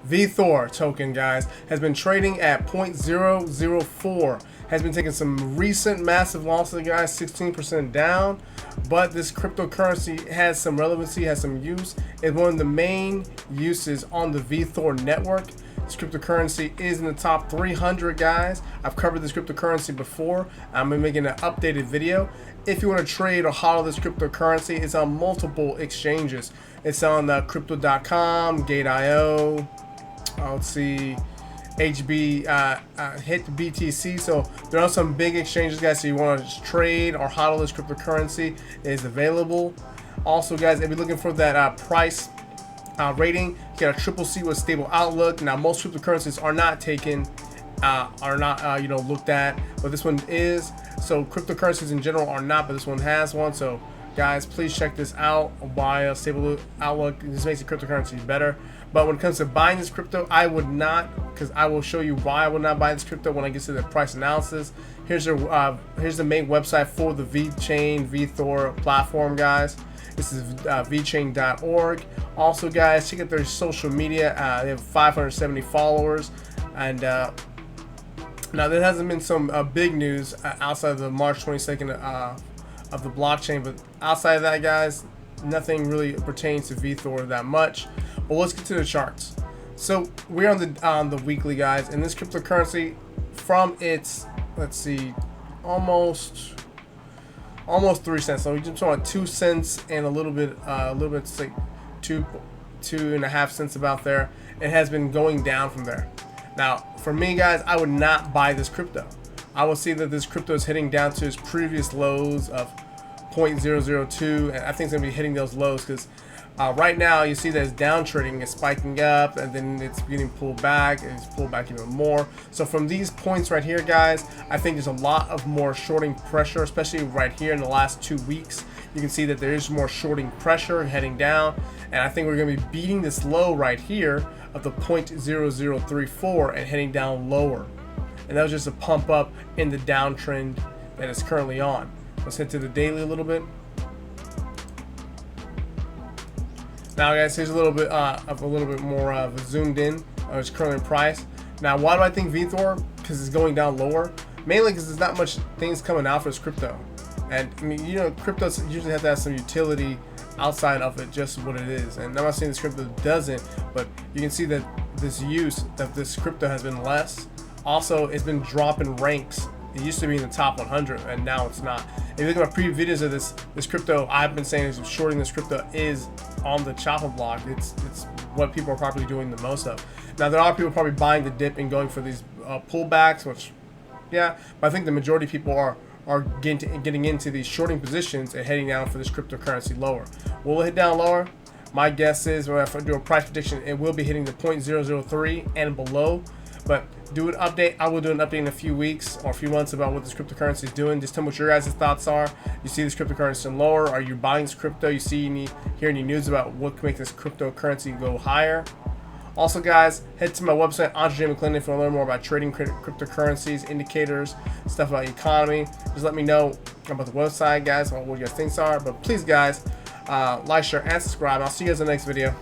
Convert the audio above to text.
VeThor token, guys, has been trading at 0.004. Has been taking some recent massive losses, guys, 16% down. But this cryptocurrency has some relevancy, has some use. It's one of the main uses on the VeThor network. This cryptocurrency is in the top 300, guys. I've covered this cryptocurrency before. I'm making an updated video. If you want to trade or hodl this cryptocurrency, it's on multiple exchanges. It's on crypto.com, Gate.io, let's see, HB, hit BTC. So there are some big exchanges, guys. So you want to trade or hodl this cryptocurrency, it is available. Also, guys, if you're looking for that price rating, you got a triple C with stable outlook. Now, most cryptocurrencies are not taken, looked at, but this one is. So cryptocurrencies in general are not, but this one has one. So guys, please check this out. Why a stable outlook? This makes the cryptocurrency better. But when it comes to buying this crypto, I would not, because I will show you why I would not buy this crypto when I get to the price analysis. Here's the main website for the Vechain VeThor platform, guys. This is vechain.org. Also, guys, check out their social media. They have 570 followers, and now there hasn't been some big news outside of the March 22nd of the blockchain, but outside of that, guys, nothing really pertains to VeThor that much. But let's get to the charts. So we're on the weekly, guys, and this cryptocurrency from its, let's see, almost 3 cents. So we just want 2 cents and a little bit, it's like 2.5 cents about there. It has been going down from there. Now, for me, guys, I would not buy this crypto. I will see that this crypto is hitting down to its previous lows of 0.002, and I think it's gonna be hitting those lows because right now you see that it's down trading, it's spiking up, and then it's getting pulled back, and it's pulled back even more. So from these points right here, guys, I think there's a lot of more shorting pressure, especially right here in the last 2 weeks. You can see that there is more shorting pressure heading down, and I think we're gonna be beating this low right here of the 0.0034 and heading down lower. And that was just a pump up in the downtrend that it's currently on. Let's head to the daily a little bit. Now, guys, here's a little bit more of a zoomed in of its current price. Now, why do I think VeThor? Because it's going down lower. Mainly because there's not much things coming out for this crypto. And I mean, you know, cryptos usually have to have some utility outside of it, just what it is. And I'm not saying this crypto doesn't, but you can see that this use of this crypto has been less. Also, it's been dropping ranks. It used to be in the top 100, and now it's not. If you look at my previous videos of this crypto, I've been saying is shorting this crypto is on the chopping block. It's what people are probably doing the most of. Now, there are people probably buying the dip and going for these pullbacks, which, yeah, but I think the majority of people are getting into these shorting positions and heading down for this cryptocurrency lower. Will it hit down lower? My guess is, when I do a price prediction, it will be hitting the 0.003 and below. But do an update. I will do an update in a few weeks or a few months about what this cryptocurrency is doing. Just tell me what your guys' thoughts are. You see this cryptocurrency lower? Are you buying this crypto? You hear any news about what can make this cryptocurrency go higher? Also, guys, head to my website, Andre McClendon, if you want to learn more about trading cryptocurrencies, indicators, stuff about the economy. Just let me know about the website, guys, what you guys think are. But please, guys, like, share, and subscribe. I'll see you guys in the next video.